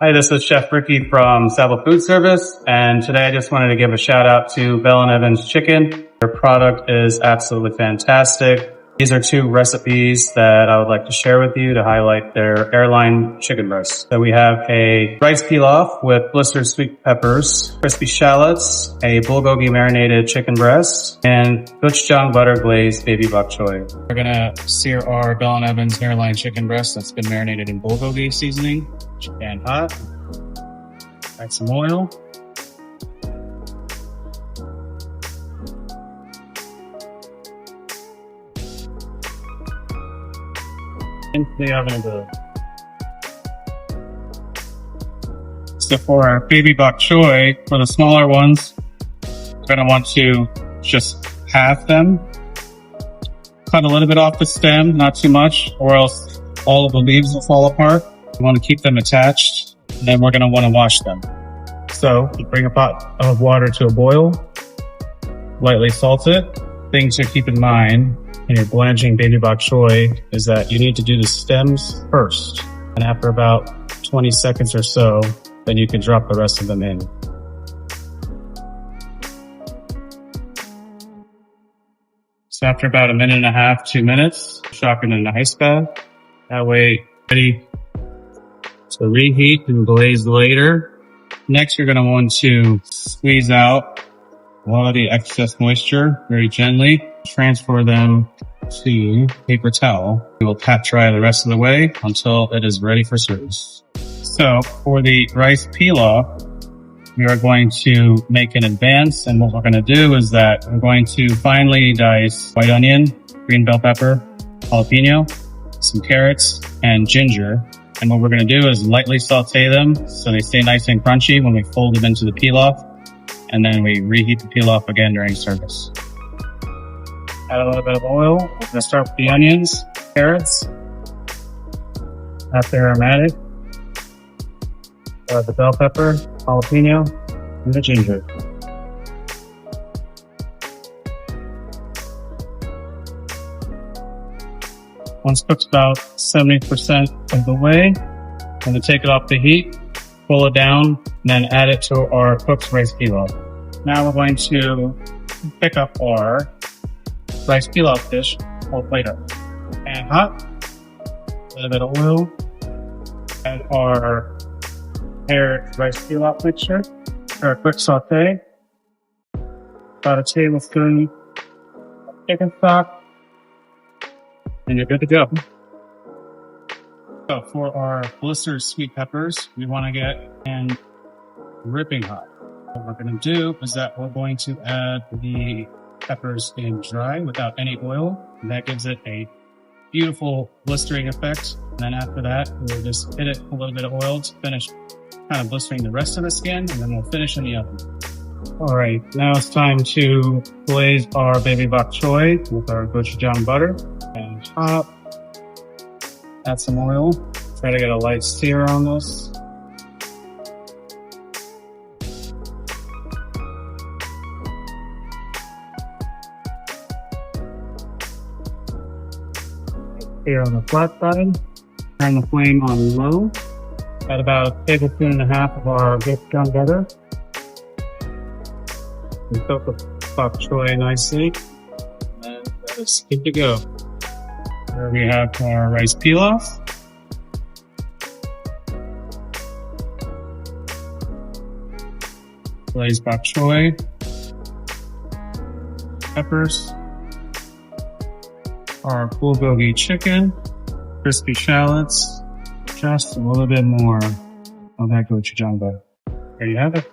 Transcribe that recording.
Hi, this is Chef Ricky from Saval Foodservice, and today I just wanted to give a shout out to Bell & Evans Chicken. Their product is absolutely fantastic. These are two recipes that I would like to share with you to highlight their airline chicken breast. So we have a rice pilaf with blistered sweet peppers, crispy shallots, a bulgogi marinated chicken breast, and gochujang butter glazed baby bok choy. We're gonna sear our Bell & Evans airline chicken breast that's been marinated in bulgogi seasoning. And hot. Add some oil. Into the oven to So for our baby bok choy, for the smaller ones, we're going to want to just halve them. Cut a little bit off the stem, not too much, or else all of the leaves will fall apart. We want to keep them attached, and then we're going to want to wash them. So you bring a pot of water to a boil, lightly salt it. Things to keep in mind when you're blanching baby bok choy is that you need to do the stems first. And after about 20 seconds or so, then you can drop the rest of them in. So after about a minute and a half, 2 minutes, drop it in an ice bath. That way, ready to reheat and glaze later. Next, you're going to want to squeeze out a lot of the excess moisture very gently. Transfer them to paper towel. We will pat dry the rest of the way until it is ready for service. So for the rice pilaf, we are going to make an advance, and what we're going to do is that we're going to finely dice white onion, green bell pepper, jalapeno, some carrots, and ginger. And what we're going to do is lightly saute them so they stay nice and crunchy when we fold them into the pilaf, and then we reheat the pilaf again during service. Add a little bit of oil. We're going to start with the onions, carrots, after aromatic, the bell pepper, jalapeno, and the ginger. Once cooked about 70% of the way, I'm going to take it off the heat, pull it down, and then add it to our cooked rice pilaf. Now we're going to pick up our rice pilaf dish, whole plate up. And hot, a little bit of oil, add our prepared rice pilaf mixture, for a quick saute, about a tablespoon of chicken stock, and you're good to go. So for our blistered sweet peppers, we want to get and ripping hot. What we're going to do is that we're going to add the peppers in dry without any oil, and that gives it a beautiful blistering effect. And then after that, we'll just hit it a little bit of oil to finish kind of blistering the rest of the skin, and then we'll finish in the oven. All right, now it's time to glaze our baby bok choy with our gochujang butter and hot. Add some oil. Try to get a light sear on this. Here on the flat side, turn the flame on low. Add about a tablespoon and a half of our gochujang butter. And cook the bok choy nicely. And that is good to go. Here we have our rice pilaf. Glazed bok choy. Peppers. Our bulgogi chicken, crispy shallots, just a little bit more of that gochujang butter. There you have it.